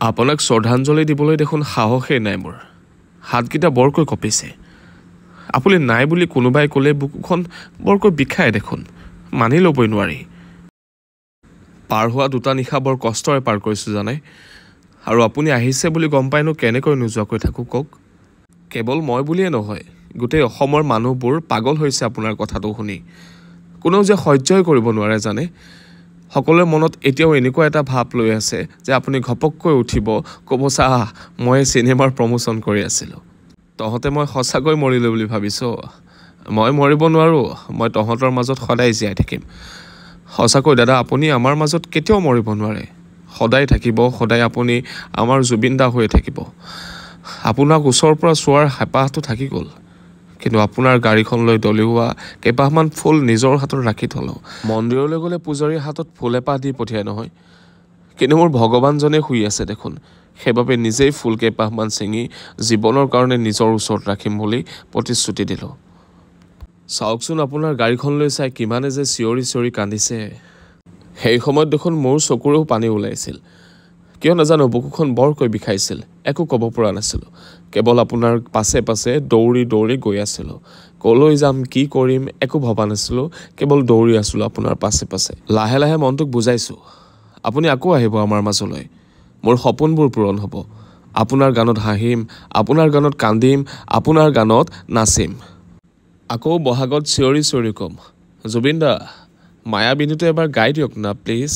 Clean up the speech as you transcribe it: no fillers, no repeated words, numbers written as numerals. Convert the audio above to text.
আপোনাক শ্ৰদ্ধাঞ্জলি দিবলৈ দেখোন সাহসেই নাই মোৰ হাতকেইটা বৰকৈ কঁপিছে আপুনি নাই বুলি কোনোবাই ক'লে বুকুখন বৰকৈ বিষায় দেখোন মানি ল'বই নোৱাৰি পাৰ হোৱা দুটা নিশা বৰ কষ্টৰে পাৰ কৰিছোঁ জানে আৰু আপুনি আহিছে বুলি গম পাইনো কেনেকৈ নোযোৱাকৈ থাকোঁ কওক কেৱল মই বুলিয়ে নহয় গোটেই অসমৰ মানুহবোৰ পাগল হৈছে আপোনাৰ কথাটো শুনি কোনেও যে সহ্যই কৰিব নোৱাৰে জানে সকলোৰে মনত এতিয়াও এনেকুৱা এটা ভাৱ লৈ আছে যে আপুনি ঘপককৈ উঠিব ক'ব চা মই চিনেমাৰ প্ৰমোচন কৰি আছিলোঁ তহঁতে মই সঁচাকৈ মৰিলোঁ বুলি ভাবিছোঁ মই মৰিব নোৱাৰোঁ মই তহঁতৰ মাজত সদায় জীয়াই থাকিম সঁচাকৈ দাদা আপুনি আমাৰ মাজত কেতিয়াও মৰিব নোৱাৰে সদায় থাকিব সদায় আপুনি আমাৰ জুবিন দা হৈ থাকিব আপোনাক ওচৰৰ পৰা চোৱাৰ হেঁপাহটো থাকি গ'ল কিন্তু আপোনাৰ গাড়ীখন লৈ দলিওৱা কেইবাহমান ফুল নিজৰ হাতত ৰাখি থলোঁ মন্দিৰলৈ গ'লে পূজাৰীৰ হাতত ফুল এপাহ দি পঠিয়াই নহয় কিন্তু মোৰ ভগৱানজনে শুই আছে দেখোন সেইবাবে নিজেই ফুল কেইপাহমান ছিঙি জীৱনৰ কাৰণে নিজৰ ওচৰত ৰাখিম বুলি প্ৰতিশ্ৰুতি দিলোঁ চাওকচোন আপোনাৰ গাড়ীখন লৈ চাই কিমানে যে চিঞৰি চিঞৰি কান্দিছে সেই সময়ত দেখোন মোৰ চকুৰেও পানী ওলাইছিল কিয় নাজানো বুকুখন বৰকৈ বিষাইছিল একো ক'ব পৰা নাছিলোঁ কেৱল আপোনাৰ পাছে পাছে দৌৰি দৌৰি গৈ আছিলোঁ ক'লৈ যাম কি কৰিম একো ভবা নাছিলোঁ কেৱল দৌৰি আছিলোঁ আপোনাৰ পাছে পাছে লাহে লাহে মনটোক বুজাইছোঁ আপুনি আকৌ আহিব আমাৰ মাজলৈ মোৰ সপোনবোৰ পূৰণ হ'ব আপোনাৰ গানত হাঁহিম আপোনাৰ গানত কান্দিম আপোনাৰ গানত নাচিম আকৌ বহাগত চিঞৰি চিঞৰি ক'ম জুবিন দা মায়াবিনীটো এবাৰ গাই দিয়ক না প্লিজ